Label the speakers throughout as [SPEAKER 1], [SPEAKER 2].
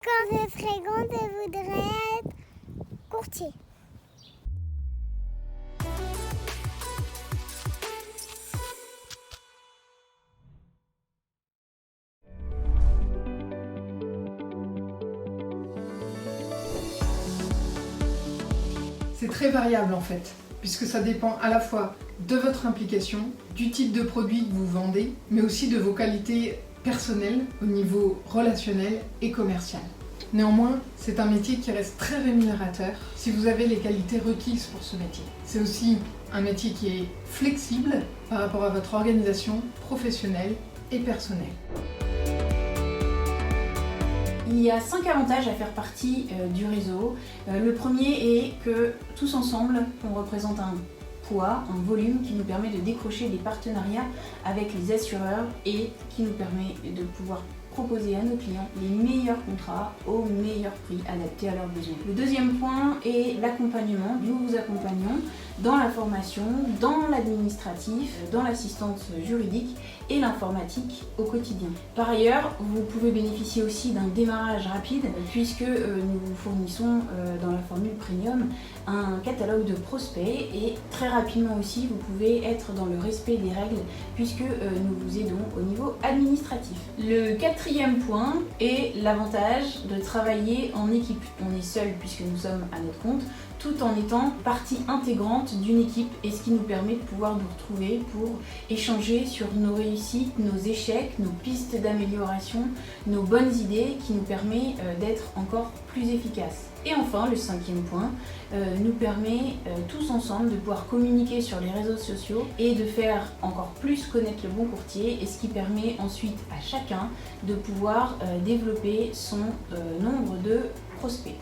[SPEAKER 1] Quand je serai grande, je voudrais être courtier.
[SPEAKER 2] C'est très variable en fait, puisque ça dépend à la fois de votre implication, du type de produit que vous vendez, mais aussi de vos qualités personnelles au niveau relationnel et commercial. Néanmoins, c'est un métier qui reste très rémunérateur si vous avez les qualités requises pour ce métier. C'est aussi un métier qui est flexible par rapport à votre organisation professionnelle et personnelle.
[SPEAKER 3] Il y a 5 avantages à faire partie du réseau. Le premier est que tous ensemble, on représente un poids, un volume qui nous permet de décrocher des partenariats avec les assureurs et qui nous permet de pouvoir proposer à nos clients les meilleurs contrats au meilleur prix adaptés à leurs besoins. Le deuxième point est l'accompagnement. Nous vous accompagnons dans la formation, dans l'administratif, dans l'assistance juridique et l'informatique au quotidien. Par ailleurs, vous pouvez bénéficier aussi d'un démarrage rapide puisque nous vous fournissons dans la formule premium un catalogue de prospects et très rapidement aussi vous pouvez être dans le respect des règles puisque nous vous aidons au niveau administratif. Le quatrième point est l'avantage de travailler en équipe. On est seul puisque nous sommes à notre compte, tout en étant partie intégrante d'une équipe et ce qui nous permet de pouvoir nous retrouver pour échanger sur nos réussites, nos échecs, nos pistes d'amélioration, nos bonnes idées qui nous permet d'être encore plus efficaces. Et enfin, le cinquième point nous permet tous ensemble de pouvoir communiquer sur les réseaux sociaux et de faire encore plus connaître le bon courtier et ce qui permet ensuite à chacun de pouvoir développer son nombre de prospects.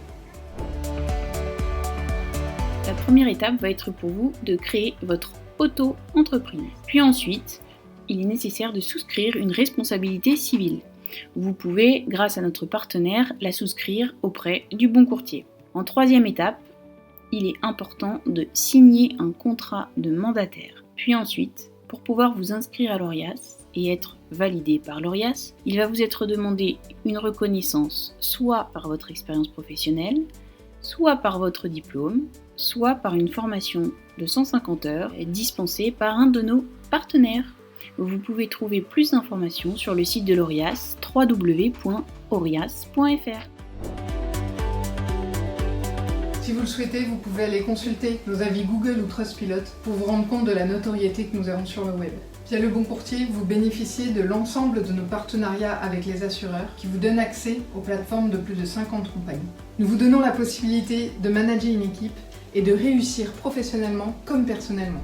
[SPEAKER 4] La première étape va être pour vous de créer votre auto-entreprise. Puis ensuite, il est nécessaire de souscrire une responsabilité civile. Vous pouvez, grâce à notre partenaire, la souscrire auprès du bon courtier. En troisième étape, il est important de signer un contrat de mandataire. Puis ensuite, pour pouvoir vous inscrire à l'ORIAS et être validé par l'ORIAS, il va vous être demandé une reconnaissance soit par votre expérience professionnelle, soit par votre diplôme, soit par une formation de 150 heures dispensée par un de nos partenaires. Vous pouvez trouver plus d'informations sur le site de l'ORIAS, www.orias.fr.
[SPEAKER 2] Si vous le souhaitez, vous pouvez aller consulter nos avis Google ou Trustpilot pour vous rendre compte de la notoriété que nous avons sur le web. Via le bon courtier, vous bénéficiez de l'ensemble de nos partenariats avec les assureurs qui vous donnent accès aux plateformes de plus de 50 compagnies. Nous vous donnons la possibilité de manager une équipe et de réussir professionnellement comme personnellement.